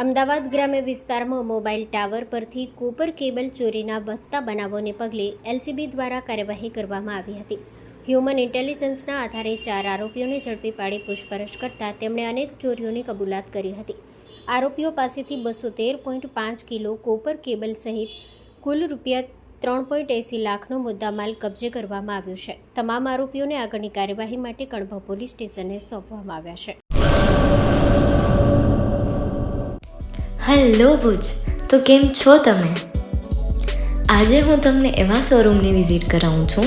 અમદાવાદ ગ્રામ્ય વિસ્તારમાં mobile tower પરથી કોપર કેબલ ચોરીના વધતા બનાવોને પગલે એલસીબી દ્વારા કાર્યવાહી કરવામાં આવી હતી. હ્યુમન ઇન્ટેલિજન્સના આધારે 4 આરોપીઓને ઝડપી પાડી પૂછપરછ કરતા તેમણે અનેક ચોરીઓની કબૂલાત કરી હતી. આરોપીઓ પાસેથી 213.5 કિલો કોપર કેબલ સહિત કુલ રૂપિયા 3.80 લાખનો મુદ્દામાલ કબજે કરવામાં આવ્યો છે. તમામ આરોપીઓને આગળની કાર્યવાહી માટે કણભ પોલીસ સ્ટેશને સોંપવામાં આવ્યા છે. હેલો ભુજ, તો કેમ છો તમે? આજે હું તમને એવા શોરૂમની વિઝિટ કરાવું છું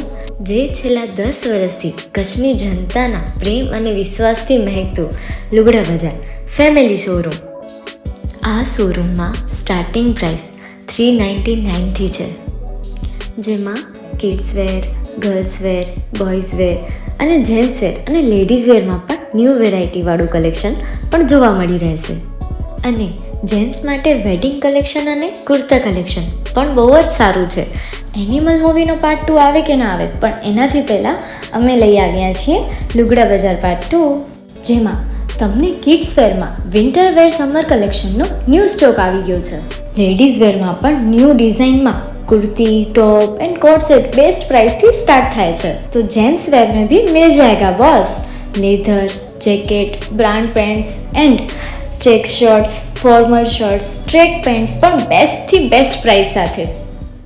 જે છેલ્લા 10 વર્ષથી કચ્છની જનતાના પ્રેમ અને વિશ્વાસથી મહેકતું લુગડા બજાર ફેમિલી શોરૂમ. આ શોરૂમમાં સ્ટાર્ટિંગ પ્રાઇસ 399થી છે, જેમાં kids wear, girls wear, boys wear અને જેન્ટ્સ વેર અને લેડીઝ વેરમાં પણ ન્યૂ વેરાયટીવાળું કલેક્શન પણ જોવા મળી રહેશે. અને જેન્ટ્સ માટે વેડિંગ કલેક્શન અને કુર્તા કલેક્શન પણ બહુ જ સારું છે. એનિમલ મૂવીનો પાર્ટ 2 આવે કે ના આવે, પણ એનાથી પહેલાં અમે લઈ આવ્યા છીએ લુગડા બજાર પાર્ટ 2, જેમાં તમને કિડ્સ વેરમાં વિન્ટર વેર સમર કલેક્શનનો ન્યૂ સ્ટોક આવી ગયો છે. લેડીઝ વેરમાં પણ ન્યૂ ડિઝાઇનમાં kurti, top and coat set best price थी स्टार्ट थाय छे. तो जेंट्स वेर में भी मिल जाएगा boss. Leather, jacket, brand pants and check shirts, formal shirts, track pants પણ બેસ્ટ થી બેસ્ટ પ્રાઇસ સાથે.